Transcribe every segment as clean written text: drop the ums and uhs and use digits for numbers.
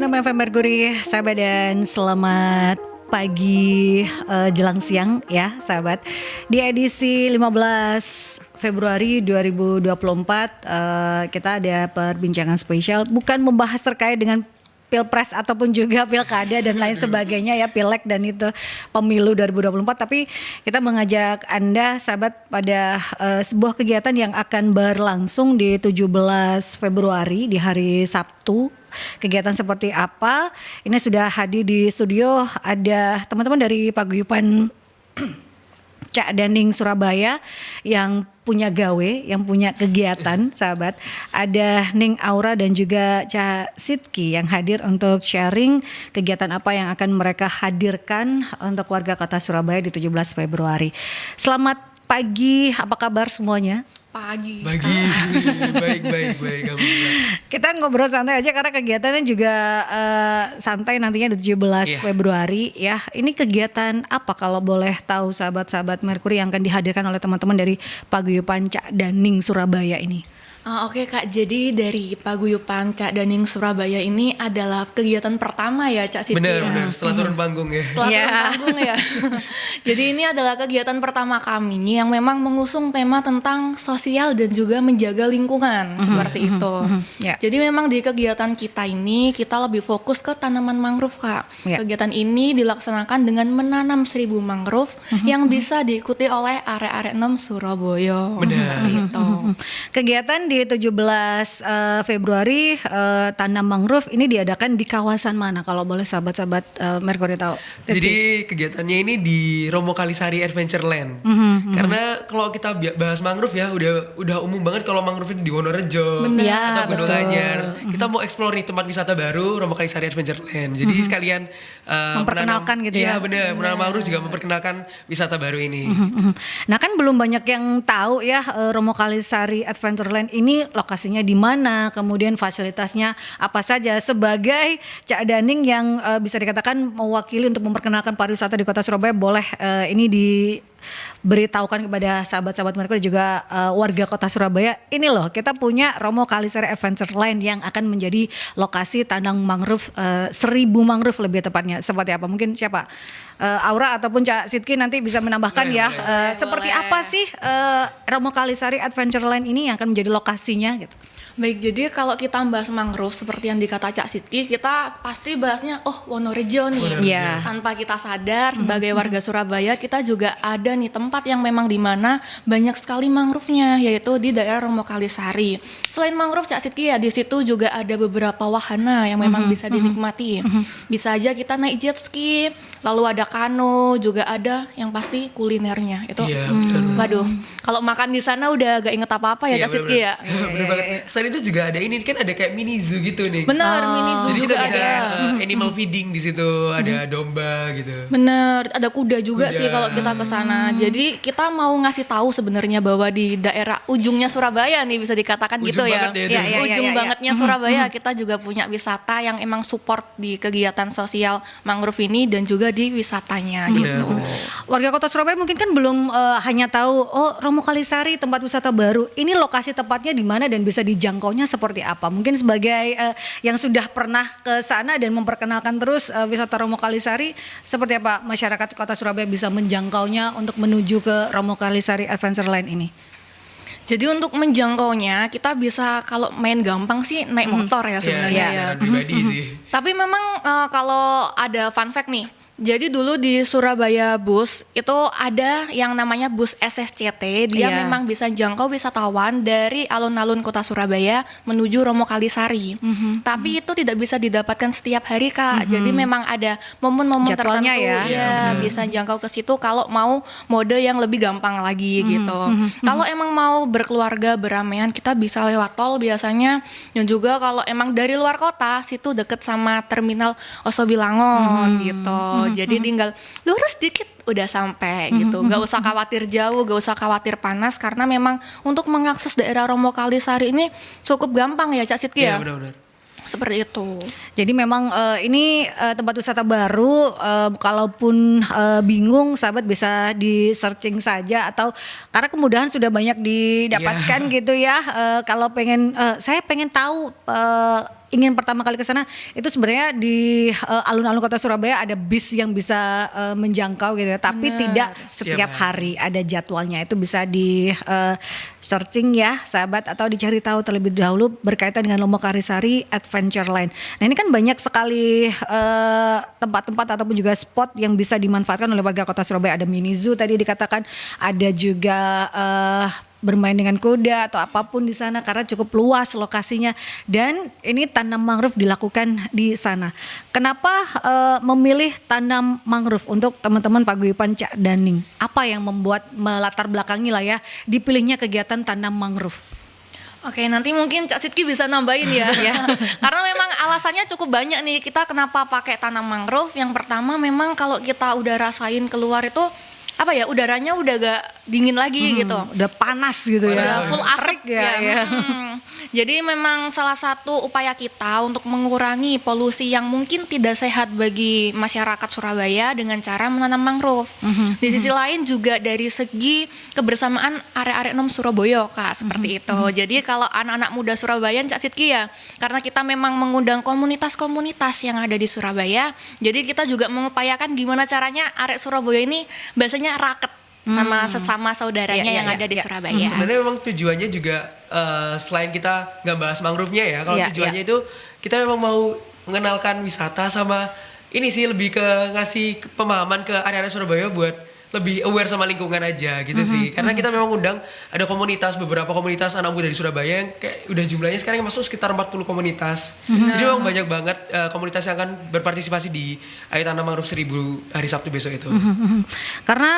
96 FM Mercury, sahabat, dan selamat pagi jelang siang ya sahabat. Di edisi 15 Februari 2024 kita ada perbincangan spesial, bukan membahas terkait dengan Pilpres ataupun juga pilkada dan lain sebagainya ya, pileg dan itu pemilu 2024, tapi kita mengajak Anda sahabat pada sebuah kegiatan yang akan berlangsung di 17 Februari di hari Sabtu. Kegiatan seperti apa? Ini sudah hadir di studio, ada teman-teman dari Paguyuban Cak Daning Surabaya yang punya gawe, yang punya kegiatan sahabat. Ada Ning Aura dan juga Cak Sidki yang hadir untuk sharing kegiatan apa yang akan mereka hadirkan untuk warga kota Surabaya di 17 Februari. Selamat pagi, apa kabar semuanya? Pagi. Baik, alhamdulillah. Kita ngobrol santai aja karena kegiatannya juga santai nantinya di 17 Februari ya. Ini kegiatan apa kalau boleh tahu sahabat-sahabat Mercury yang akan dihadirkan oleh teman-teman dari Paguyuban Cak Daning Surabaya ini? Oke Kak, jadi dari Paguyuban Cak Daning Surabaya ini adalah kegiatan pertama ya Cak Siti. Benar, setelah turun panggung ya. Setelah turun panggung ya. Jadi ini adalah kegiatan pertama kami yang memang mengusung tema tentang sosial dan juga menjaga lingkungan, seperti itu. Jadi memang di kegiatan kita ini kita lebih fokus ke tanaman mangrove Kak. Kegiatan ini dilaksanakan dengan menanam 1000 mangrove yang bisa diikuti oleh area-area 6 Surabaya. Seperti itu. Kegiatan di 17 Februari tanam mangrove ini diadakan di kawasan mana kalau boleh sahabat-sahabat Mercury tahu? Jadi kegiatannya ini di Romo Kalisari Adventureland. Karena kalau kita bahas mangrove ya udah umum banget kalau mangrove itu di Wonorejo atau Gunung Anyar. Kita mau explore nih tempat wisata baru Romo Kalisari Adventureland. Jadi sekalian memperkenalkan gitu ya. Iya benar, menanam mangrove juga memperkenalkan wisata baru ini. Nah kan belum banyak yang tahu ya Romo Kalisari Adventureland ini lokasinya di mana, kemudian fasilitasnya apa saja. Sebagai Cak Daning yang bisa dikatakan mewakili untuk memperkenalkan pariwisata di kota Surabaya, boleh ini diberitahukan kepada sahabat-sahabat mereka juga warga kota Surabaya. Ini loh, kita punya Romo Kalisari Adventureland yang akan menjadi lokasi tanam mangrove 1000 mangrove lebih tepatnya. Seperti apa? Mungkin siapa? Aura ataupun Cak Sidki nanti bisa menambahkan ya. Seperti apa sih Romo Kalisari Adventureland ini yang akan menjadi lokasinya gitu. Baik, jadi kalau kita bahas mangrove seperti yang dikata Cak Sidki, kita pasti bahasnya Wonorejo nih. Tanpa kita sadar sebagai warga Surabaya, kita juga ada nih tempat yang memang di mana banyak sekali mangrove-nya, yaitu di daerah Romo Kalisari. Selain mangrove Cak Sidki ya, di situ juga ada beberapa wahana yang memang bisa dinikmati. Bisa aja kita naik jet ski, lalu ada kano, juga ada yang pasti kulinernya. Itu waduh, kalau makan di sana udah gak inget apa-apa ya Cak Sidki ya. Bener banget. Selain itu juga ada ini kan, ada kayak mini zoo gitu nih. Benar, mini zoo jadi juga kita bisa ada. Animal feeding di situ, ada domba gitu. Bener, ada kuda juga sih kalau kita ke sana. Jadi kita mau ngasih tahu sebenarnya bahwa di daerah ujungnya Surabaya nih bisa dikatakan Ujung gitu ya. banget ya itu. Ujung bangetnya Surabaya kita juga punya wisata yang emang support di kegiatan sosial mangrove ini dan juga di wisatanya gitu. Warga kota Surabaya mungkin kan belum hanya tahu Romo Kalisari tempat wisata baru. Ini lokasi tepatnya di mana dan bisa dijangkaunya seperti apa? Mungkin sebagai yang sudah pernah ke sana dan memperkenalkan terus wisata Romo Kalisari, seperti apa masyarakat kota Surabaya bisa menjangkaunya untuk menuju ke Romo Kalisari Adventureland ini? Jadi untuk menjangkaunya kita bisa, kalau main gampang sih naik motor ya sebenarnya. Kendaraan pribadi sih. Tapi memang kalau ada fun fact nih. Jadi dulu di Surabaya Bus itu ada yang namanya bus SSCT, dia memang bisa jangkau wisatawan dari alun-alun kota Surabaya menuju Romo Kalisari. Tapi itu tidak bisa didapatkan setiap hari Kak. Jadi memang ada momen-momen tertentu bisa jangkau ke situ kalau mau mode yang lebih gampang lagi gitu. Kalau emang mau berkeluarga beramaian kita bisa lewat tol biasanya. Dan juga kalau emang dari luar kota situ deket sama terminal Osobilangon gitu. Jadi tinggal lurus dikit udah sampai gitu. Gak usah khawatir jauh, gak usah khawatir panas, karena memang untuk mengakses daerah Romo Kalisari ini cukup gampang ya Cak Sidki ya. Benar-benar. Seperti itu. Jadi memang ini tempat wisata baru, kalaupun bingung sahabat bisa di searching saja, atau karena kemudahan sudah banyak didapatkan gitu ya. Kalau pengen saya pengen tahu ingin pertama kali ke sana itu sebenarnya di alun-alun kota Surabaya ada bis yang bisa menjangkau gitu ya, tapi tidak setiap hari, ada jadwalnya. Itu bisa di searching ya sahabat, atau dicari tahu terlebih dahulu berkaitan dengan Romo Kalisari Adventureland. Nah ini kan banyak sekali tempat-tempat ataupun juga spot yang bisa dimanfaatkan oleh warga kota Surabaya. Ada mini zoo tadi dikatakan, ada juga bermain dengan kuda atau apapun di sana karena cukup luas lokasinya, dan ini tanam mangrove dilakukan di sana. Kenapa memilih tanam mangrove untuk teman-teman paguyuban Cak Daning? Apa yang membuat melatar belakangi lah ya dipilihnya kegiatan tanam mangrove? Oke, nanti mungkin Cak Sidki bisa nambahin ya. Karena memang alasannya cukup banyak nih kita kenapa pakai tanam mangrove. Yang pertama memang kalau kita udah rasain keluar itu apa ya, udaranya udah gak dingin lagi gitu. Udah panas gitu ya. Udah full asap ya. Jadi memang salah satu upaya kita untuk mengurangi polusi yang mungkin tidak sehat bagi masyarakat Surabaya dengan cara menanam mangrove. Di sisi lain juga dari segi kebersamaan arek-arek nom Surabaya Kak, seperti itu. Jadi kalau anak-anak muda Surabaya Cak Sidki ya, karena kita memang mengundang komunitas-komunitas yang ada di Surabaya, jadi kita juga mengupayakan gimana caranya arek Surabaya ini bahasanya raket sama sesama saudaranya yang ada di Surabaya. Sebenarnya memang tujuannya juga selain kita nggak bahas mangrove-nya ya, kalau tujuannya itu kita memang mau mengenalkan wisata sama ini sih, lebih ke ngasih pemahaman ke area-area Surabaya buat lebih aware sama lingkungan aja gitu sih. Karena kita memang undang ada komunitas, beberapa komunitas anak muda di Surabaya yang kayak udah jumlahnya sekarang masuk sekitar 40 komunitas. Jadi memang banyak banget komunitas yang akan berpartisipasi di Ayo Tanam Mangrove 1000 hari Sabtu besok itu. Karena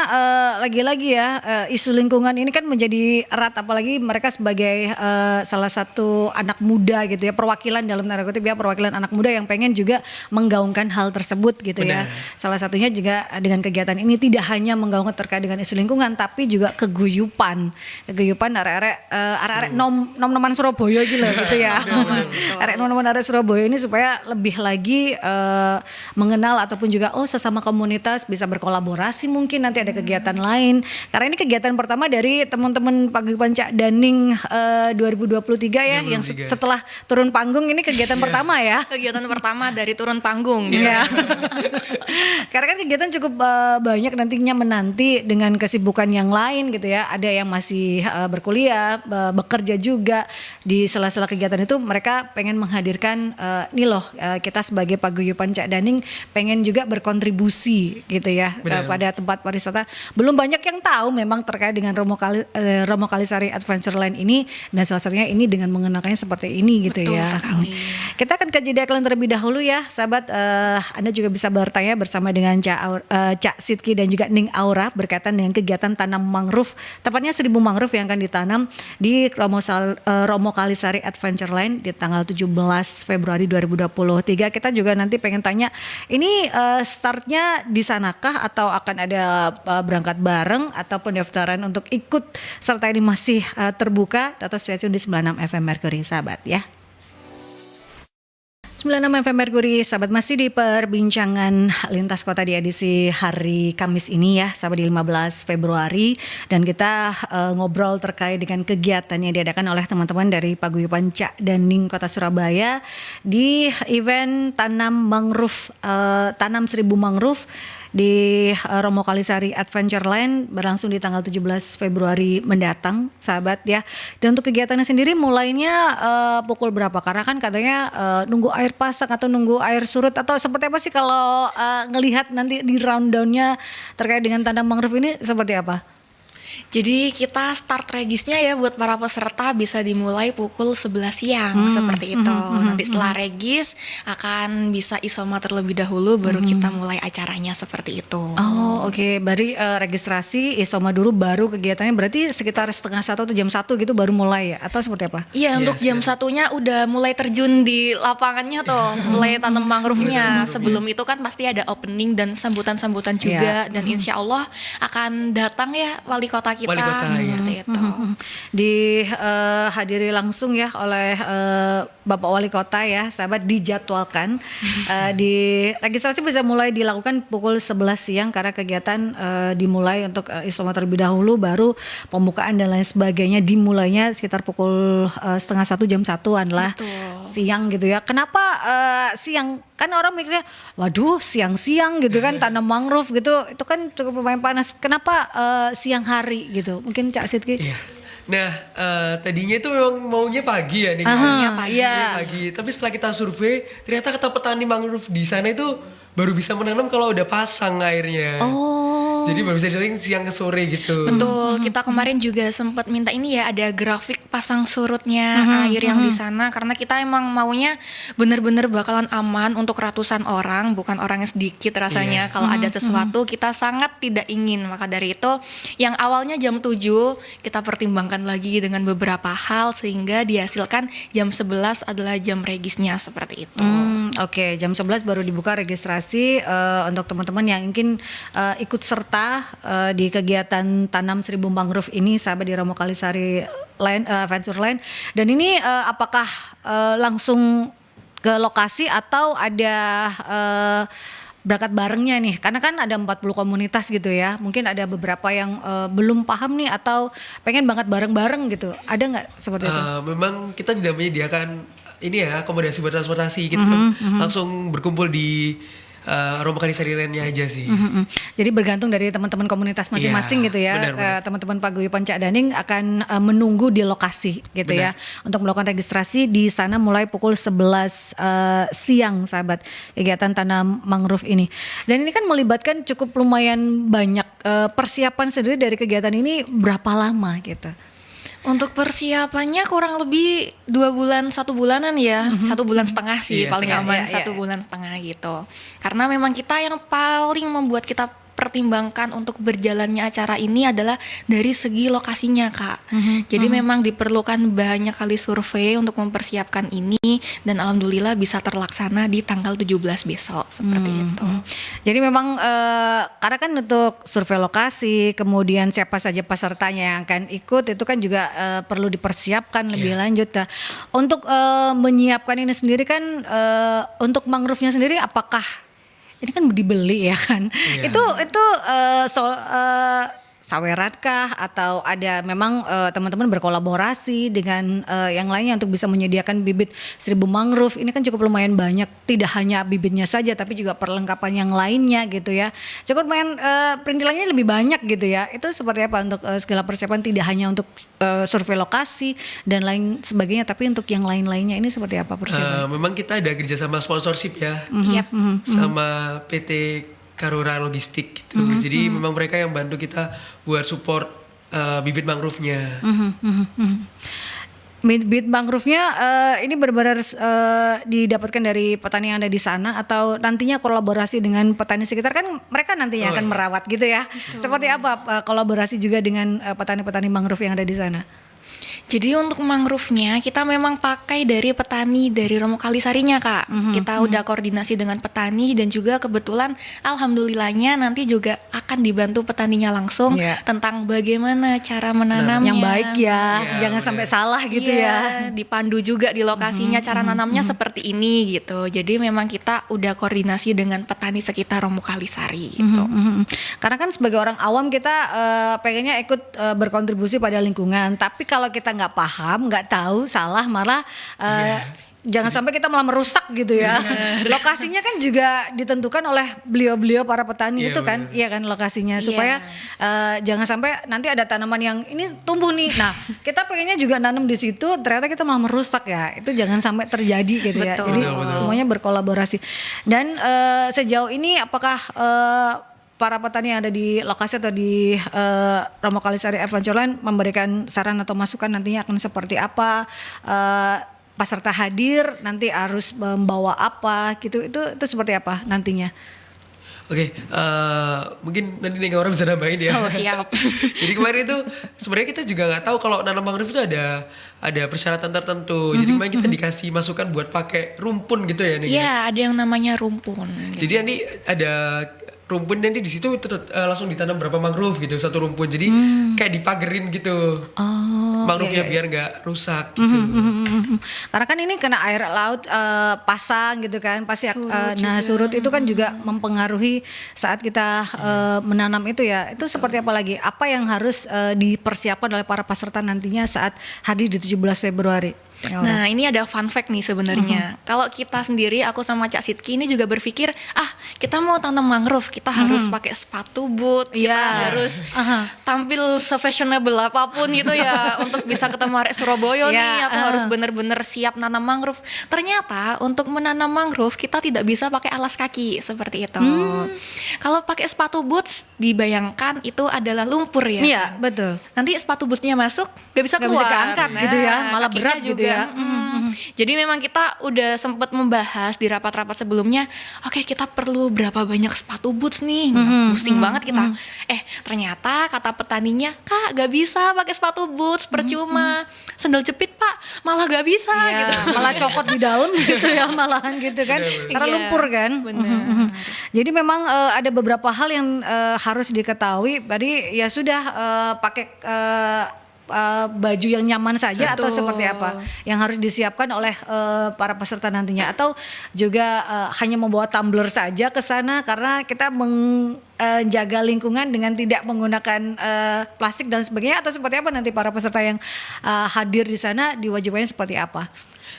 lagi-lagi ya isu lingkungan ini kan menjadi erat, apalagi mereka sebagai salah satu anak muda gitu ya, perwakilan dalam tanda kutip ya, perwakilan anak muda yang pengen juga menggaungkan hal tersebut gitu ya. Salah satunya juga dengan kegiatan ini tidak hanya menggaungkan terkait dengan isu lingkungan, tapi juga keguyupan arek-arek nom-noman Surabaya gitu ya. Arek nom-noman arek Surabaya ini supaya lebih lagi mengenal ataupun juga sesama komunitas bisa berkolaborasi, mungkin nanti ada kegiatan lain. Karena ini kegiatan pertama dari teman-teman paguyuban Cak Daning 2023 ya, yang setelah turun panggung ini kegiatan pertama ya. Kegiatan pertama dari turun panggung. Karena kan kegiatan cukup banyak nantinya menanti dengan kesibukan yang lain gitu ya. Ada yang masih berkuliah, bekerja juga. Di sela-sela kegiatan itu mereka pengen menghadirkan nih loh, kita sebagai paguyuban Cak Daning pengen juga berkontribusi gitu ya pada tempat pariwisata. Belum banyak yang tahu memang terkait dengan Romo Kalisari Adventureland ini, dan salah satunya ini dengan mengenalkannya seperti ini gitu. Betul ya. Sekali. Kita akan ke jeda iklan terlebih dahulu ya sahabat. Anda juga bisa bertanya bersama dengan Cak Sidki dan juga Ning Aura berkaitan dengan kegiatan tanam mangrove, tepatnya 1000 mangrove yang akan ditanam di Romo Kalisari Adventureland di tanggal 17 Februari 2023. Kita juga nanti pengen tanya, ini startnya di sanakah atau akan ada berangkat bareng atau pendaftaran untuk ikut serta ini masih terbuka? Tetap stay tune di 96 FM Mercury sahabat ya. 96 FM Mercury, sahabat, masih di perbincangan lintas kota di edisi hari Kamis ini ya, sahabat, di 15 Februari. Dan kita ngobrol terkait dengan kegiatan yang diadakan oleh teman-teman dari paguyuban Cak Daning Kota Surabaya di event tanam mangrove, tanam 1000 mangrove di Romo Kalisari Adventureland berlangsung di tanggal 17 Februari mendatang sahabat ya. Dan untuk kegiatannya sendiri mulainya pukul berapa? Karena kan katanya nunggu air pasang atau nunggu air surut atau seperti apa sih kalau ngelihat nanti di rundownnya terkait dengan tanam mangrove ini seperti apa? Jadi kita start regisnya ya buat para peserta bisa dimulai pukul 11 siang seperti itu. Nanti setelah regis akan bisa isoma terlebih dahulu baru kita mulai acaranya seperti itu. Oh oke. Berarti registrasi isoma dulu baru kegiatannya berarti sekitar 12:30 atau jam 1 gitu baru mulai ya, atau seperti apa? Iya, untuk jam 1-nya udah mulai terjun di lapangannya tuh, mulai tanam mangrove-nya. Sebelum itu kan pasti ada opening dan sambutan-sambutan juga, dan insya Allah akan datang ya wali kota kita seperti itu. Dihadiri langsung ya oleh Bapak Wali Kota ya, sahabat, dijadwalkan di registrasi bisa mulai dilakukan pukul 11 siang karena kegiatan dimulai untuk istimewa terlebih dahulu, baru pembukaan dan lain sebagainya dimulainya sekitar pukul 12:30 jam 1-an lah. Betul. Siang gitu ya. Kenapa siang? Kan orang mikirnya, waduh siang-siang gitu kan tanam mangrove gitu, itu kan cukup lumayan panas. Kenapa siang hari gitu? Mungkin Cak Sidki? Iya. Nah, tadinya itu memang maunya pagi ya nih. Maunya pagi. Pagi. Tapi setelah kita survei, ternyata kata petani mangrove di sana itu baru bisa menanam kalau udah pasang airnya. Jadi baru bisa dilakukan siang ke sore gitu. Betul, kita kemarin juga sempat minta ini ya, ada grafik pasang surutnya air yang di sana, karena kita emang maunya bener-bener bakalan aman untuk ratusan orang, bukan orang yang sedikit rasanya. Kalau ada sesuatu kita sangat tidak ingin, maka dari itu yang awalnya jam 7 kita pertimbangkan lagi dengan beberapa hal sehingga dihasilkan jam 11 adalah jam regisnya seperti itu. Oke, jam 11 baru dibuka registrasi untuk teman-teman yang ingin ikut serta di kegiatan tanam 1000 mangrove ini, sahabat di Romo Kalisari Adventure Land. Dan ini apakah langsung ke lokasi atau ada berangkat barengnya nih? Karena kan ada 40 komunitas gitu ya. Mungkin ada beberapa yang belum paham nih atau pengen banget bareng-bareng gitu. Ada nggak seperti itu? Memang kita tidak menyediakan ini ya akomodasi buat transportasi. Kita kan langsung berkumpul di Romo Kalisari Land-nya aja sih. Jadi bergantung dari teman-teman komunitas masing-masing gitu ya. Benar. Teman-teman Paguyuban Cak Daning akan menunggu di lokasi gitu ya untuk melakukan registrasi di sana mulai pukul 11 siang, sahabat, kegiatan tanam mangrove ini. Dan ini kan melibatkan cukup lumayan banyak persiapan sendiri dari kegiatan ini, berapa lama gitu? Untuk persiapannya kurang lebih 2 bulan, 1 bulanan ya, 1 bulan setengah sih paling aman, 1 bulan setengah gitu. Karena memang kita yang paling membuat kita pertimbangkan untuk berjalannya acara ini adalah dari segi lokasinya, Kak. Jadi memang diperlukan banyak kali survei untuk mempersiapkan ini, dan alhamdulillah bisa terlaksana di tanggal 17 besok seperti itu. Jadi memang karena kan untuk survei lokasi, kemudian siapa saja pesertanya yang akan ikut, itu kan juga perlu dipersiapkan lebih lanjut. Nah, untuk menyiapkan ini sendiri kan untuk mangrove-nya sendiri, apakah ini kan dibeli ya kan? Itu sawerankah atau ada memang teman-teman berkolaborasi dengan yang lainnya untuk bisa menyediakan bibit 1000 mangrove? Ini kan cukup lumayan banyak, tidak hanya bibitnya saja tapi juga perlengkapan yang lainnya gitu ya. Cukup lumayan perintilannya lebih banyak gitu ya. Itu seperti apa untuk segala persiapan, tidak hanya untuk survei lokasi dan lain sebagainya, tapi untuk yang lain-lainnya ini seperti apa persiapan? Memang kita ada kerja sama sponsorship ya. Sama PT Karura Logistik gitu. Jadi memang mereka yang bantu kita buat support bibit mangrove-nya. Bibit mangrove-nya ini benar-benar didapatkan dari petani yang ada di sana atau nantinya kolaborasi dengan petani sekitar, kan mereka nantinya akan merawat gitu ya. Seperti apa kolaborasi juga dengan petani-petani mangrove yang ada di sana? Jadi untuk mangrove-nya kita memang pakai dari petani dari Romo Kalisarinya, Kak. Kita udah koordinasi dengan petani, dan juga kebetulan alhamdulillahnya nanti juga akan dibantu petaninya langsung tentang bagaimana cara menanamnya. Yang baik ya, jangan sampai salah gitu ya. Dipandu juga di lokasinya cara nanamnya seperti ini gitu. Jadi memang kita udah koordinasi dengan petani sekitar Romo Kalisari gitu. Karena kan sebagai orang awam kita pengennya ikut berkontribusi pada lingkungan, tapi kalau kita nggak paham, nggak tahu, salah, malah jangan sampai kita malah merusak gitu ya. Lokasinya kan juga ditentukan oleh beliau-beliau para petani itu kan, iya kan lokasinya, supaya jangan sampai nanti ada tanaman yang ini tumbuh nih. Nah, kita pengennya juga nanam di situ, ternyata kita malah merusak ya. Itu jangan sampai terjadi gitu ya. Jadi semuanya berkolaborasi. Dan sejauh ini apakah para petani yang ada di lokasi atau di Romo Kalisari Adventure Land memberikan saran atau masukan nantinya akan seperti apa, peserta hadir nanti harus membawa apa gitu, itu seperti apa nantinya? Oke, mungkin nanti nih orang bisa nambahin ya. Oh siap. Jadi kemarin itu sebenarnya kita juga nggak tahu kalau nanam mangrove itu ada persyaratan tertentu. Jadi kemarin kita dikasih masukan buat pakai rumpun gitu ya nih. Iya, ada yang namanya rumpun. Jadi nanti ada rumpun, nanti di situ langsung ditanam berapa mangrove gitu, satu rumpun. Jadi kayak dipagerin gitu. Mangrove-nya biar nggak rusak gitu. Karena kan ini kena air laut pasang gitu kan, pasti surut itu kan juga mempengaruhi saat kita menanam itu ya. Itu seperti apa lagi? Apa yang harus dipersiapkan oleh para peserta nantinya saat hadir di 17 Februari? Nah, ini ada fun fact nih sebenarnya. Kalau kita sendiri, aku sama Cak Sidki ini juga berpikir, kita mau tanam mangrove, kita harus pakai sepatu boot, kita harus tampil se-fashionable apapun gitu ya untuk bisa ketemu arek Surabaya nih. Aku harus bener-bener siap nanam mangrove. Ternyata untuk menanam mangrove kita tidak bisa pakai alas kaki seperti itu. Kalau pakai sepatu boots, dibayangkan itu adalah lumpur ya. Iya, betul. Nanti sepatu bootnya masuk, gak bisa keluar. Gak bisa keangkat gitu ya, malah berat juga. gitu ya. Jadi memang kita udah sempat membahas di rapat-rapat sebelumnya, oke, kita perlu berapa banyak sepatu boots nih. Pusing banget kita. Ternyata kata petaninya, Kak, gak bisa pakai sepatu boots, percuma. Sandal jepit, Pak, malah gak bisa gitu. Malah copot di daun gitu ya, malahan gitu kan. Karena lumpur kan. Benar. Jadi memang ada beberapa hal yang harus diketahui. Tadi ya sudah pakai baju yang nyaman saja. Atau seperti apa yang harus disiapkan oleh para peserta nantinya, atau juga hanya membawa tumbler saja ke sana karena kita menjaga lingkungan dengan tidak menggunakan plastik dan sebagainya, atau seperti apa nanti para peserta yang hadir di sana diwajibkannya seperti apa?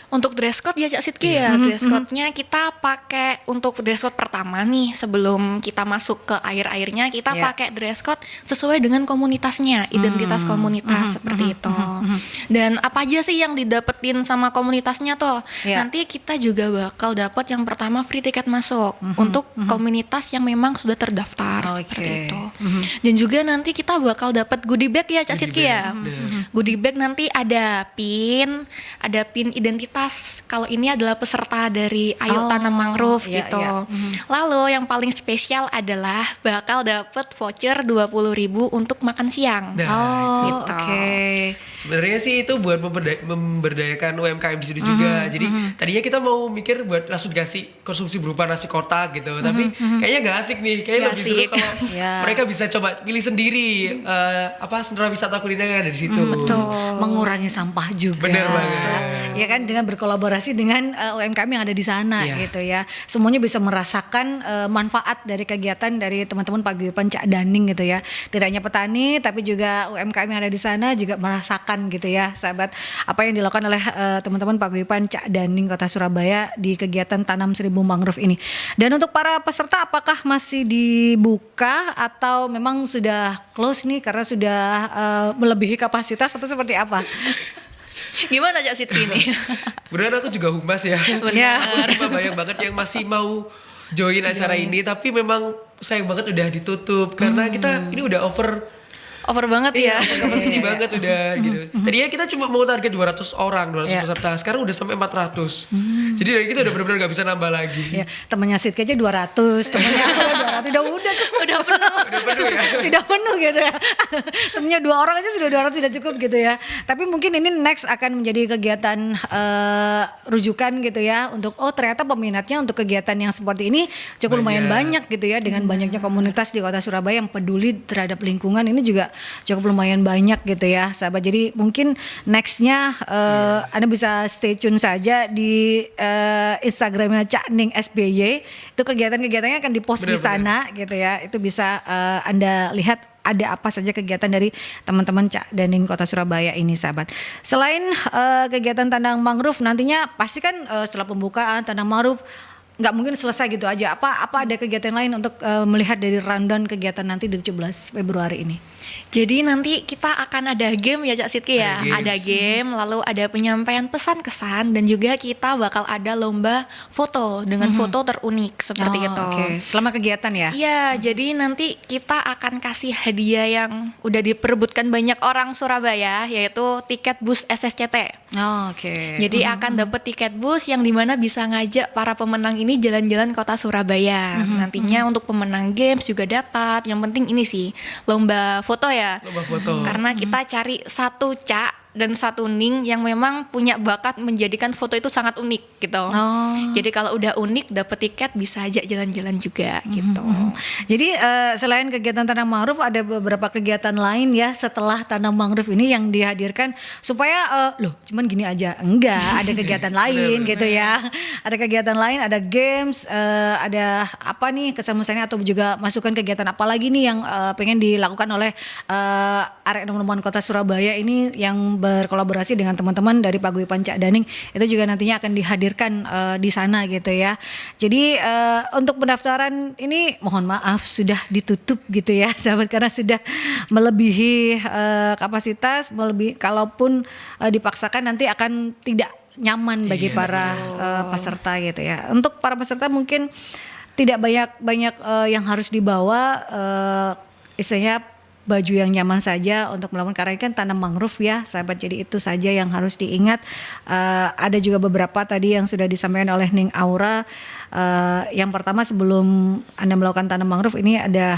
Untuk dress code ya Cak Sidki ya, dress code-nya kita pakai untuk dress code pertama nih sebelum kita masuk ke air-airnya, kita pakai dress code sesuai dengan komunitasnya, identitas komunitas seperti itu. Dan apa aja sih yang didapetin sama komunitasnya tuh? Nanti kita juga bakal dapat yang pertama free tiket masuk untuk komunitas yang memang sudah terdaftar seperti itu. Dan juga nanti kita bakal dapat goodie bag ya Cak Sidki ya. Goodie bag nanti ada pin identitas. Kalau ini adalah peserta dari Ayo Tanam Mangrove gitu. Lalu yang paling spesial adalah bakal dapet voucher 20.000 untuk makan siang. Gitu. Sebenarnya sih itu buat memberdayakan UMKM di situ juga. Jadi tadinya kita mau mikir buat langsung dikasih konsumsi berupa nasi kotak gitu. Tapi kayaknya gak asik nih. Kayaknya lebih seru kalau mereka bisa coba pilih sendiri sentra wisata kuliner yang ada di situ. Betul. Mengurangi sampah juga. Bener banget. Ya kan, dengan berkolaborasi dengan UMKM yang ada di sana gitu ya. Semuanya bisa merasakan manfaat dari kegiatan dari teman-teman Paguyuban Cak Daning gitu ya. Tidak hanya petani tapi juga UMKM yang ada di sana juga merasakan gitu ya, sahabat, apa yang dilakukan oleh teman-teman Paguyuban Cak Daning Kota Surabaya di kegiatan Tanam 1000 Mangrove ini. Dan untuk para peserta apakah masih dibuka atau memang sudah close nih karena sudah melebihi kapasitas atau seperti apa? Gimana Cak Sidki ini? Beneran aku juga humas ya. Benar. Aku banyak banget yang masih mau join acara ini, tapi memang sayang banget udah ditutup karena kita ini udah over banget ya. Kapasiti banget udah gitu. Tadinya kita cuma mau target 200 peserta. Sekarang udah sampai 400. Jadi dari kita udah benar-benar gak bisa nambah lagi. Temennya Sidki aja 200, temennya aku 200, udah cukup. Udah penuh. Udah penuh ya. Sudah penuh gitu ya. Temennya 2 orang aja sudah 200 sudah cukup gitu ya. Tapi mungkin ini next akan menjadi kegiatan rujukan gitu ya. Untuk ternyata peminatnya untuk kegiatan yang seperti ini cukup lumayan banyak gitu ya. Dengan banyaknya komunitas di Kota Surabaya yang peduli terhadap lingkungan, ini juga cukup lumayan banyak gitu ya sahabat. Jadi mungkin nextnya Anda bisa stay tune saja di Instagramnya Cak Ning SBY. Itu kegiatan-kegiatannya akan dipost di sana gitu ya. Itu bisa Anda lihat ada apa saja kegiatan dari teman-teman Cak Daning Kota Surabaya ini sahabat. Selain kegiatan tanam mangrove, nantinya pasti kan setelah pembukaan tanam mangrove nggak mungkin selesai gitu aja. Apa ada kegiatan lain untuk melihat dari rundown kegiatan nanti di 17 Februari ini? Jadi nanti kita akan ada game ya Cak Sidki ya. Ada game, lalu ada penyampaian pesan kesan, dan juga kita bakal ada lomba foto dengan foto terunik seperti itu. Selama kegiatan ya? Iya, jadi nanti kita akan kasih hadiah yang udah diperebutkan banyak orang Surabaya, yaitu tiket bus SSCT. Jadi akan dapat tiket bus yang dimana bisa ngajak para pemenang ini jalan-jalan Kota Surabaya. Nantinya untuk pemenang games juga dapat. Yang penting ini sih lomba foto ya. Lomba foto. Karena kita cari satu Cak dan satu ning yang memang punya bakat menjadikan foto itu sangat unik gitu. Jadi kalau udah unik dapet tiket bisa ajak jalan-jalan juga gitu. Jadi selain kegiatan tanam mangrove ada beberapa kegiatan lain ya setelah tanam mangrove ini yang dihadirkan supaya loh cuman gini aja, enggak, ada kegiatan lain gitu ya. Ada kegiatan lain, ada games, ada apa nih kesan-kesannya atau juga masukan kegiatan apa lagi nih yang pengen dilakukan oleh Arek Noman Kota Surabaya ini yang berkolaborasi dengan teman-teman dari Paguyuban Cak Daning, itu juga nantinya akan dihadirkan di sana gitu ya. Jadi untuk pendaftaran ini mohon maaf sudah ditutup gitu ya sahabat, karena sudah melebihi kapasitas, kalaupun dipaksakan nanti akan tidak nyaman bagi para peserta gitu ya. Untuk para peserta mungkin tidak banyak yang harus dibawa, istilahnya baju yang nyaman saja untuk melakukan, karena ini kan tanam mangrove ya sahabat, jadi itu saja yang harus diingat. Ada juga beberapa tadi yang sudah disampaikan oleh Ning Aura. Yang pertama sebelum Anda melakukan tanam mangrove ini ada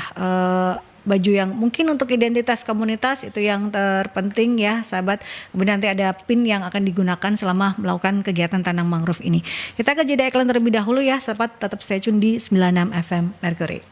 baju yang mungkin untuk identitas komunitas, itu yang terpenting ya sahabat. Kemudian nanti ada pin yang akan digunakan selama melakukan kegiatan tanam mangrove ini. Kita ke jeda iklan terlebih dahulu ya sahabat, tetap stay tune di 96 FM Mercury.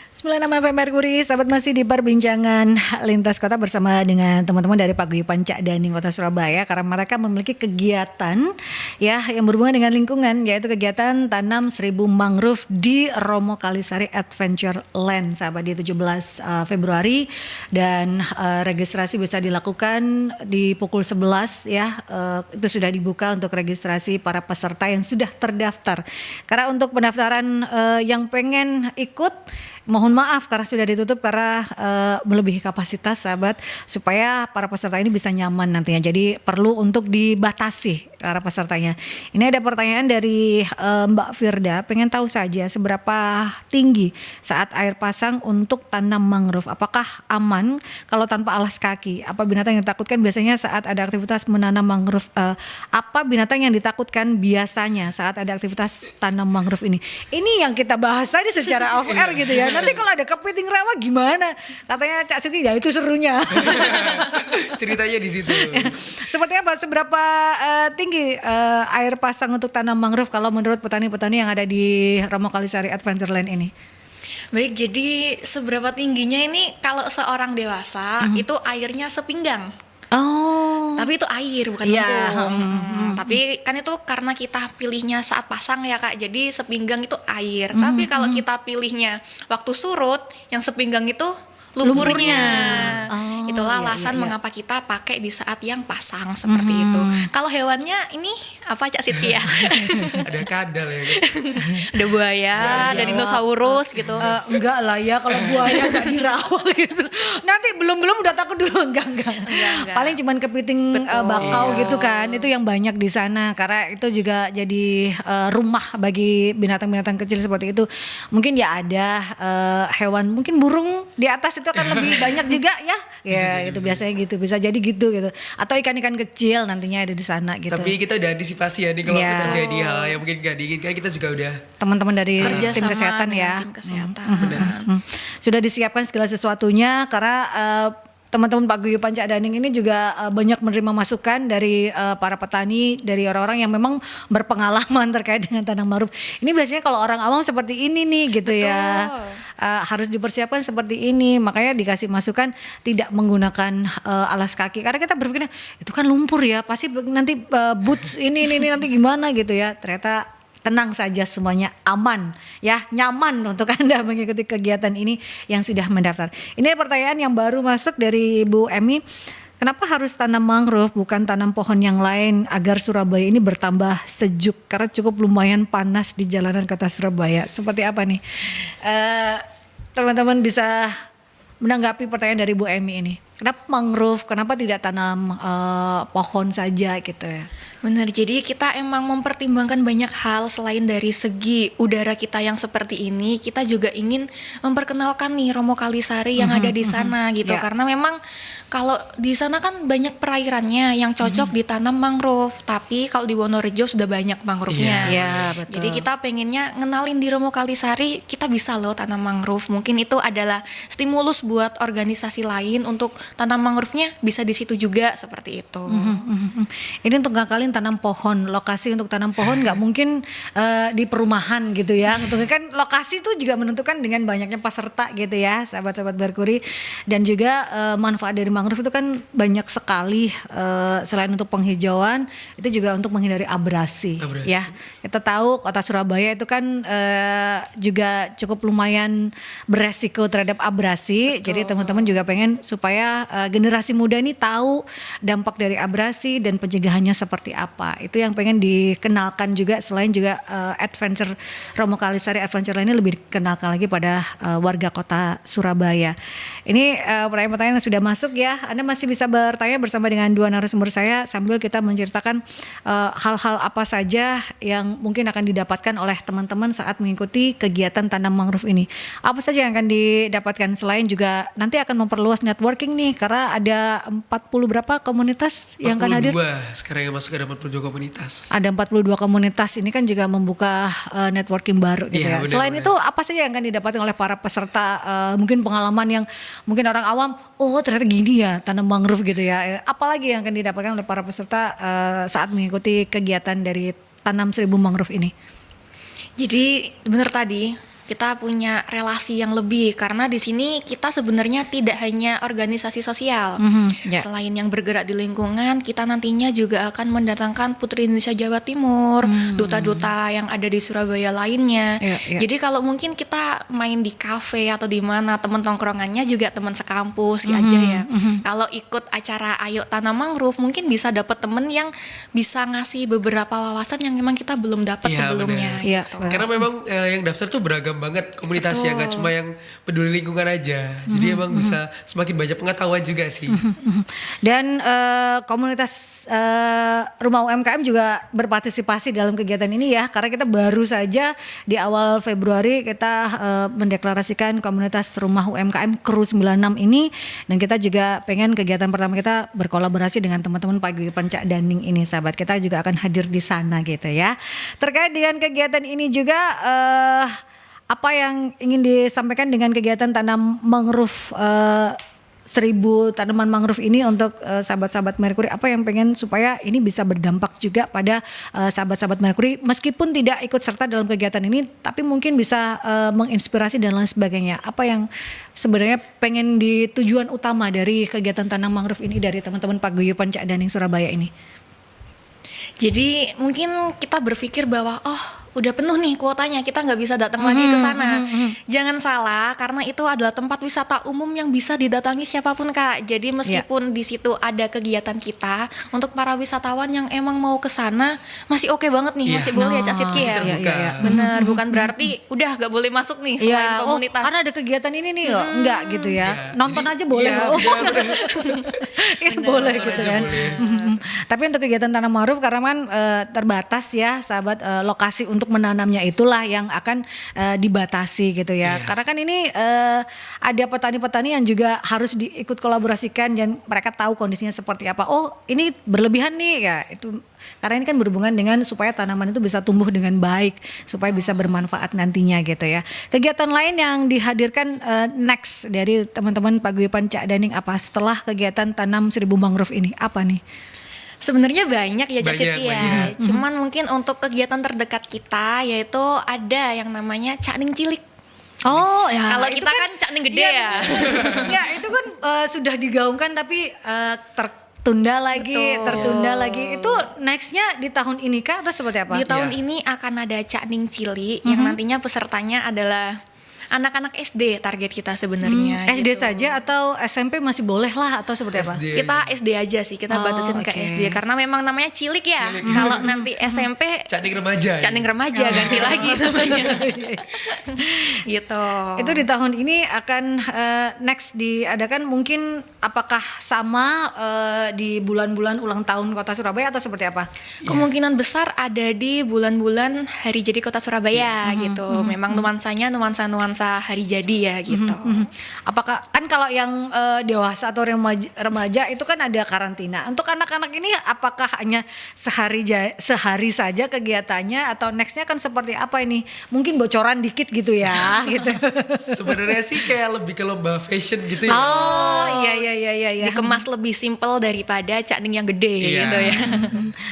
96 FM Mercury, sahabat masih di perbincangan lintas kota bersama dengan teman-teman dari Paguyuban Cak Daning Kota Surabaya, karena mereka memiliki kegiatan ya yang berhubungan dengan lingkungan, yaitu kegiatan tanam 1000 mangrove di Romo Kalisari Adventure Land sahabat, di 17 Februari, dan registrasi bisa dilakukan di pukul 11 ya. Itu sudah dibuka untuk registrasi para peserta yang sudah terdaftar. Karena untuk pendaftaran yang pengen ikut, mohon maaf karena sudah ditutup karena melebihi kapasitas sahabat, supaya para peserta ini bisa nyaman nantinya. Jadi perlu untuk dibatasi para pesertanya. Ini ada pertanyaan dari Mbak Firda, pengen tahu saja seberapa tinggi saat air pasang untuk tanam mangrove. Apakah aman kalau tanpa alas kaki? Apa binatang yang ditakutkan biasanya saat ada aktivitas menanam mangrove? Apa binatang yang ditakutkan biasanya saat ada aktivitas tanam mangrove ini? Ini yang kita bahas tadi secara off air gitu ya. Nanti kalau ada kepiting rawa gimana? Katanya Cak Siti, ya itu serunya. Ceritanya di situ. Seperti apa? Seberapa tinggi air pasang untuk tanam mangrove kalau menurut petani-petani yang ada di Romo Kalisari Adventure Land ini? Baik, jadi seberapa tingginya ini kalau seorang dewasa itu airnya sepinggang. Oh. Tapi itu air bukan lembung. Tapi kan itu karena kita pilihnya saat pasang ya Kak. Jadi sepinggang itu air. Tapi kalau kita pilihnya waktu surut, yang sepinggang itu lumpurnya. Itulah alasan mengapa kita pakai di saat yang pasang seperti itu. Kalau hewannya ini apa Cak Siti ya? Ada kadal ya. Ada buaya, ada dinosaurus gitu. Enggak lah ya, kalau buaya enggak dirawat gitu. Nanti belum udah takut dulu, enggak. Paling cuman kepiting bakau gitu kan. Itu yang banyak di sana, karena itu juga jadi rumah bagi binatang-binatang kecil seperti itu. Mungkin ya ada hewan, mungkin burung di atas itu akan lebih banyak juga ya. Ya itu biasanya gitu, bisa jadi gitu. Atau ikan-ikan kecil nantinya ada di sana gitu. Tapi kita udah antisipasi ya nih kalau terjadi hal yang mungkin gak diinginkan, kita juga udah teman-teman dari kerja tim kesehatan ya. Tim kesehatan. Sudah disiapkan segala sesuatunya, karena teman-teman Paguyuban Cak Daning ini juga banyak menerima masukan dari para petani, dari orang-orang yang memang berpengalaman terkait dengan tanam mangrove. Ini biasanya kalau orang awam seperti ini nih gitu. Betul. Ya. Harus dipersiapkan seperti ini, makanya dikasih masukan tidak menggunakan alas kaki, karena kita berpikir itu kan lumpur ya, pasti nanti boots ini nanti gimana gitu ya. Ternyata tenang saja, semuanya aman ya, nyaman untuk Anda mengikuti kegiatan ini yang sudah mendaftar. Ini pertanyaan yang baru masuk dari Ibu Emi. Kenapa harus tanam mangrove bukan tanam pohon yang lain agar Surabaya ini bertambah sejuk? Karena cukup lumayan panas di jalanan kota Surabaya. Seperti apa nih? Teman-teman bisa menanggapi pertanyaan dari Bu Emi ini. Kenapa mangrove? Kenapa tidak tanam pohon saja gitu ya? Benar, jadi kita emang mempertimbangkan banyak hal selain dari segi udara kita yang seperti ini. Kita juga ingin memperkenalkan nih Romo Kalisari yang ada di sana gitu. Karena memang kalau di sana kan banyak perairannya yang cocok ditanam mangrove. Tapi kalau di Wonorejo sudah banyak mangrove-nya. Betul. Jadi kita pengennya ngenalin di Romo Kalisari kita bisa loh tanam mangrove. Mungkin itu adalah stimulus buat organisasi lain untuk tanam mangrove-nya bisa di situ juga seperti itu. Ini untuk ngakalin tanam pohon, lokasi untuk tanam pohon nggak mungkin di perumahan gitu ya. Untuk kan lokasi itu juga menentukan dengan banyaknya peserta gitu ya, sahabat-sahabat Merkuri. Dan juga manfaat dari mangrove itu kan banyak sekali, selain untuk penghijauan, itu juga untuk menghindari abrasi. Ya. Kita tahu kota Surabaya itu kan juga cukup lumayan beresiko terhadap abrasi. Betul. Jadi teman-teman juga pengen supaya generasi muda ini tahu dampak dari abrasi dan pencegahannya seperti apa. Itu yang pengen dikenalkan juga, selain juga adventure Romo Kalisari Adventure ini lebih dikenalkan lagi pada warga kota Surabaya. Ini pertanyaan-pertanyaan yang sudah masuk ya. Anda masih bisa bertanya bersama dengan dua narasumber saya sambil kita menceritakan hal-hal apa saja yang mungkin akan didapatkan oleh teman-teman saat mengikuti kegiatan tanam mangrove ini. Apa saja yang akan didapatkan, selain juga nanti akan memperluas networking nih, karena ada 40 berapa komunitas yang akan hadir? 42, sekarang yang masuk ada 42 komunitas. Ada 42 komunitas, ini kan juga membuka networking baru gitu ya. Selain itu apa saja yang akan didapatkan oleh para peserta, mungkin pengalaman yang mungkin orang awam, oh ternyata gini ya tanam mangrove gitu ya. Apalagi yang akan didapatkan oleh para peserta saat mengikuti kegiatan dari tanam 1000 mangrove ini? Jadi benar tadi, kita punya relasi yang lebih karena di sini kita sebenarnya tidak hanya organisasi sosial. Selain yang bergerak di lingkungan, kita nantinya juga akan mendatangkan Putri Indonesia Jawa Timur, duta-duta yang ada di Surabaya lainnya. Jadi kalau mungkin kita main di kafe atau di mana, teman tongkrongannya juga teman sekampus aja ya. Kalau ikut acara Ayo Tanam Mangrove, mungkin bisa dapat teman yang bisa ngasih beberapa wawasan yang memang kita belum dapat sebelumnya. Karena memang yang daftar tuh beragam banget komunitasnya, nggak cuma yang peduli lingkungan aja. Jadi emang bisa semakin banyak pengetahuan juga sih. Dan komunitas Rumah UMKM juga berpartisipasi dalam kegiatan ini ya, karena kita baru saja di awal Februari kita mendeklarasikan komunitas Rumah UMKM Kru 96 ini, dan kita juga pengen kegiatan pertama kita berkolaborasi dengan teman-teman Paguyuban Cak Daning ini, sahabat. Kita juga akan hadir di sana gitu ya. Terkait dengan kegiatan ini juga apa yang ingin disampaikan dengan kegiatan tanam mangrove 1000 tanaman mangrove ini untuk sahabat-sahabat Merkuri? Apa yang pengen supaya ini bisa berdampak juga pada sahabat-sahabat Merkuri, meskipun tidak ikut serta dalam kegiatan ini, tapi mungkin bisa menginspirasi dan lain sebagainya. Apa yang sebenarnya pengen di tujuan utama dari kegiatan tanam mangrove ini dari teman-teman Paguyuban Cak Daning Surabaya ini? Jadi mungkin kita berpikir bahwa udah penuh nih kuotanya, kita nggak bisa datang lagi ke sana. Jangan salah, karena itu adalah tempat wisata umum yang bisa didatangi siapapun, Kak. Jadi meskipun di situ ada kegiatan kita, untuk para wisatawan yang emang mau ke sana masih oke banget nih, masih boleh ya Cak Sidki ya. Bener, bukan berarti udah nggak boleh masuk nih selain komunitas. Karena ada kegiatan ini nih, enggak gitu ya. Nonton aja boleh itu boleh gitu kan. Tapi untuk kegiatan tanam mangrove karena kan terbatas ya, sahabat, lokasi untuk menanamnya itulah yang akan dibatasi gitu ya. Karena kan ini ada petani-petani yang juga harus diikut kolaborasikan dan mereka tahu kondisinya seperti apa. Oh, ini berlebihan nih ya. Itu karena ini kan berhubungan dengan supaya tanaman itu bisa tumbuh dengan baik, supaya bisa bermanfaat nantinya gitu ya. Kegiatan lain yang dihadirkan next dari teman-teman Paguyuban Cak Daning apa setelah kegiatan tanam 1000 mangrove ini? Apa nih? Sebenarnya banyak ya Cak Sidki ya. Cuman mungkin untuk kegiatan terdekat kita yaitu ada yang namanya Cakning Cilik. Oh ya. Kalau kita kan Cakning Gede ya. Ya itu kan sudah digaungkan tapi tertunda lagi. Itu nextnya di tahun ini kah atau seperti apa? Di tahun ini akan ada Cakning Cilik yang nantinya pesertanya adalah anak-anak SD target kita sebenarnya. SD saja atau SMP masih boleh lah atau seperti apa? Kita SD aja sih, kita batasin ke SD karena memang namanya cilik ya. Kalau nanti SMP Cakning remaja. Cakning remaja ganti lagi namanya. Gitu. Itu di tahun ini akan next diadakan, mungkin apakah sama di bulan-bulan ulang tahun Kota Surabaya atau seperti apa? Kemungkinan besar ada di bulan-bulan hari jadi Kota Surabaya gitu. Memang nuansanya nuansa masa hari jadi ya gitu. Apakah kan kalau yang dewasa atau remaja itu kan ada karantina. Untuk anak-anak ini apakah hanya sehari saja kegiatannya atau nextnya kan seperti apa ini? Mungkin bocoran dikit gitu ya, gitu. Sebenarnya sih kayak lebih ke lomba fashion gitu ya. Oh iya. Dikemas lebih simpel daripada Cak Ning yang gede gitu ya.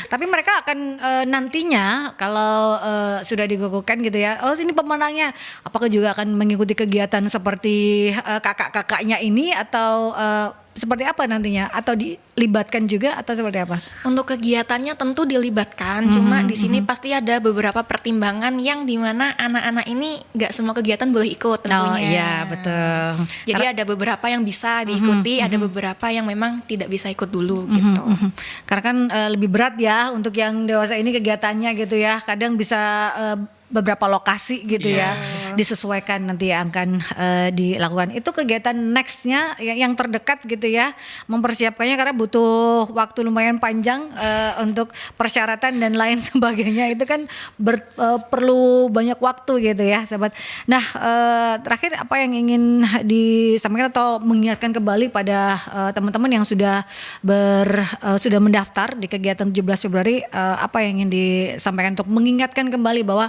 Tapi mereka akan nantinya kalau sudah dikukuhkan gitu ya, oh ini pemenangnya, apakah juga akan mengikuti kegiatan seperti kakak-kakaknya ini atau seperti apa nantinya? Atau dilibatkan juga atau seperti apa? Untuk kegiatannya tentu dilibatkan, cuma di sini pasti ada beberapa pertimbangan yang dimana anak-anak ini nggak semua kegiatan boleh ikut tentunya. Oh iya betul. Jadi ada beberapa yang bisa diikuti, ada beberapa yang memang tidak bisa ikut dulu gitu. Karena kan lebih berat ya untuk yang dewasa ini kegiatannya gitu ya. Kadang bisa beberapa lokasi gitu ya disesuaikan nanti yang akan dilakukan. Itu kegiatan nextnya yang terdekat gitu ya, mempersiapkannya karena butuh waktu lumayan panjang untuk persyaratan dan lain sebagainya. Itu kan perlu banyak waktu gitu ya sahabat. Nah terakhir apa yang ingin disampaikan atau mengingatkan kembali pada teman-teman yang sudah mendaftar di kegiatan 17 Februari, apa yang ingin disampaikan untuk mengingatkan kembali bahwa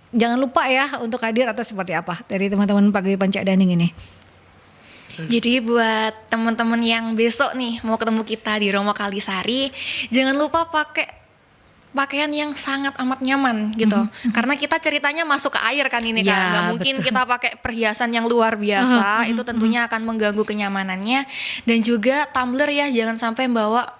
jangan lupa ya untuk hadir atau seperti apa dari teman-teman Paguyuban Cak Daning ini. Jadi buat teman-teman yang besok nih mau ketemu kita di Romo Kalisari, jangan lupa pakai pakaian yang sangat amat nyaman gitu. Karena kita ceritanya masuk ke air kan ini kan. Gak mungkin kita pakai perhiasan yang luar biasa, itu tentunya akan mengganggu kenyamanannya. Dan juga tumbler ya, jangan sampai bawa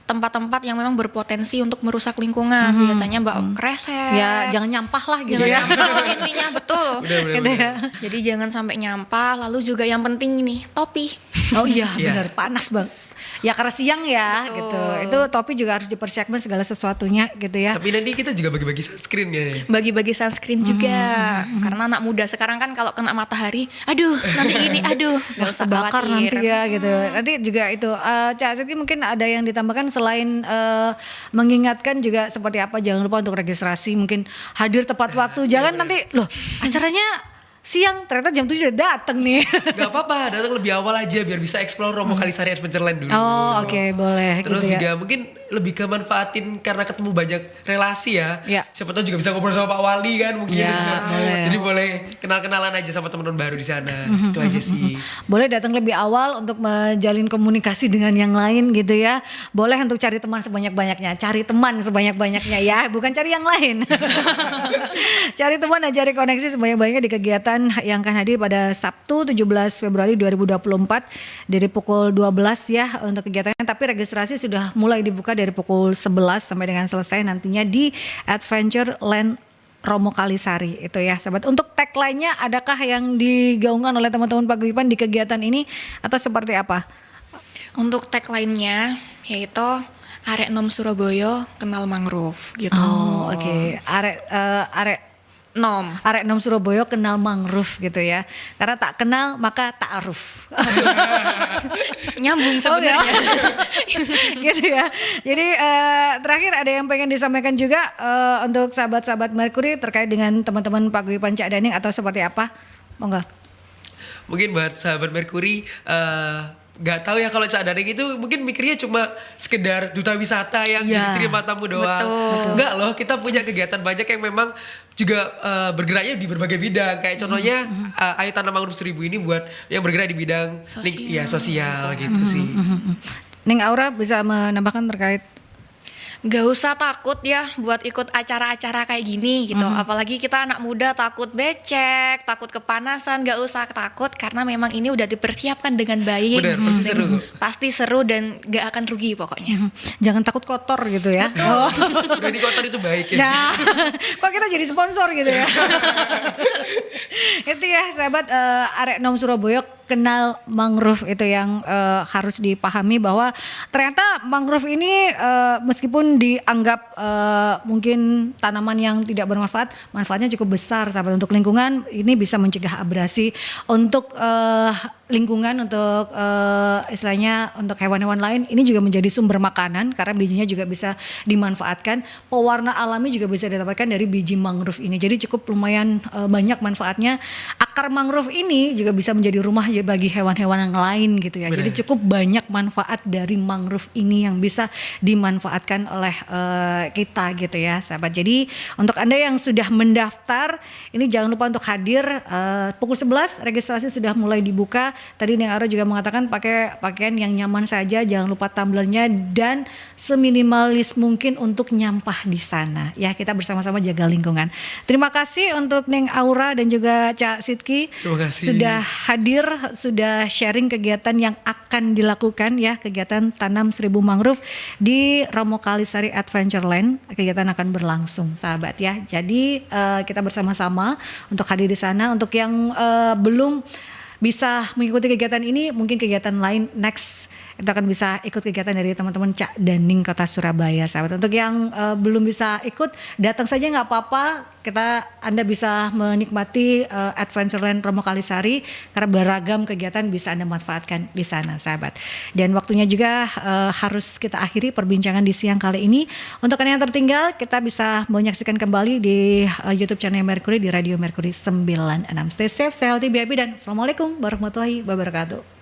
tempat-tempat yang memang berpotensi untuk merusak lingkungan. Biasanya bawa kresek. Ya jangan nyampah lah gitu Jangan ya. nyampah intinya betul. Gitu ya. Jadi jangan sampai nyampah. Lalu juga yang penting ini topi. Oh iya benar, panas bang. Ya karena siang ya gitu. Itu topi juga harus dipersiapkan segala sesuatunya gitu ya. Tapi nanti kita juga bagi-bagi sunscreen ya. Bagi-bagi sunscreen juga. Karena anak muda sekarang kan kalau kena matahari, aduh nanti gini, aduh gak usah bakar khawatir. nanti ya gitu. Nanti juga itu Cak Siti mungkin ada yang ditambahkan selain mengingatkan juga seperti apa, jangan lupa untuk registrasi, mungkin hadir tepat waktu. Jangan nanti loh acaranya siang ternyata jam 7 udah dateng nih. Gak apa-apa, datang lebih awal aja biar bisa explore Romo Kalisari Adventureland dulu. Oh oke, boleh. Terus gitu juga ya. mungkin lebih ke manfaatin karena ketemu banyak relasi ya. Ya. Siapa tahu juga bisa ngobrol sama Pak Wali kan mungkin. Ya, boleh. Jadi boleh kenal-kenalan aja sama teman-teman baru di sana. Itu aja sih. Boleh datang lebih awal untuk menjalin komunikasi dengan yang lain gitu ya. Boleh untuk cari teman sebanyak-banyaknya. Cari teman sebanyak-banyaknya ya, bukan cari yang lain. Cari teman dan cari koneksi sebanyak-banyaknya di kegiatan yang akan hadir pada Sabtu 17 Februari 2024 dari pukul 12 ya untuk kegiatannya. Tapi registrasi sudah mulai dibuka dari pukul 11 sampai dengan selesai nantinya di Adventureland Romo Kalisari itu ya sahabat. Untuk tagline-nya adakah yang digaungkan oleh teman-teman Paguyuban di kegiatan ini atau seperti apa? Untuk tagline-nya yaitu Arek Nom Surabaya kenal mangrove gitu. Oh oke. Arek Nom Surabaya kenal mangrove gitu ya. Karena tak kenal maka ta'aruf. Nyambung sebenarnya. Gitu ya. Jadi terakhir ada yang pengen disampaikan juga untuk sahabat-sahabat Mercury terkait dengan teman-teman Paguyuban Cak Daning atau seperti apa? Monggo. Mungkin buat sahabat Mercury gak tahu ya kalau Cak Daning itu mungkin mikirnya cuma sekedar duta wisata yang jadi terima tamu doang. Betul. Enggak loh, kita punya kegiatan banyak yang memang juga bergeraknya di berbagai bidang. Kayak contohnya Ayo Tanam Mangrove 1000 ini buat yang bergerak di bidang sosial gitu sih. Ning Aura bisa menambahkan terkait Gak usah takut ya buat ikut acara-acara kayak gini gitu. Apalagi kita anak muda takut becek, takut kepanasan. Gak usah takut karena memang ini udah dipersiapkan dengan baik. Benar, pasti seru kok. Pasti seru dan gak akan rugi pokoknya. jangan takut kotor gitu ya. Udah di kotor itu baik ya. Nah, kok kita jadi sponsor gitu ya. Itu ya sahabat Arek Nom Surabaya kenal mangrove itu yang harus dipahami bahwa ternyata mangrove ini meskipun dianggap mungkin tanaman yang tidak bermanfaat, manfaatnya cukup besar sahabat untuk lingkungan. Ini bisa mencegah abrasi untuk lingkungan, untuk istilahnya untuk hewan-hewan lain, ini juga menjadi sumber makanan karena bijinya juga bisa dimanfaatkan. Pewarna alami juga bisa didapatkan dari biji mangrove ini. Jadi cukup lumayan banyak manfaatnya. Akar mangrove ini juga bisa menjadi rumah bagi hewan-hewan yang lain gitu ya. Benar. Jadi cukup banyak manfaat dari mangrove ini yang bisa dimanfaatkan oleh kita gitu ya, sahabat. Jadi untuk Anda yang sudah mendaftar, ini jangan lupa untuk hadir. Pukul 11 registrasi sudah mulai dibuka. Tadi Neng Ara juga mengatakan pakai pakaian yang nyaman saja, jangan lupa tumblernya dan seminimalis mungkin untuk nyampah di sana. Ya, kita bersama-sama jaga lingkungan. Terima kasih untuk Neng Aura dan juga Cak Sidki Terima kasih. sudah hadir, sudah sharing kegiatan yang akan dilakukan ya, kegiatan tanam 1000 mangrove di Romo Kalisari Adventureland. Kegiatan akan berlangsung, sahabat ya. Jadi kita bersama-sama untuk hadir di sana. Untuk yang belum bisa mengikuti kegiatan ini, mungkin kegiatan lain next itu akan bisa ikut kegiatan dari teman-teman Cak Daning Kota Surabaya, sahabat. Untuk yang belum bisa ikut, datang saja nggak apa-apa. Anda bisa menikmati Adventureland Romo Kalisari karena beragam kegiatan bisa Anda manfaatkan di sana, sahabat. Dan waktunya juga harus kita akhiri perbincangan di siang kali ini. Untuk Anda yang tertinggal, kita bisa menyaksikan kembali di YouTube channel Mercury di Radio Mercury 96. Stay safe, stay healthy, be happy, dan Assalamualaikum warahmatullahi wabarakatuh.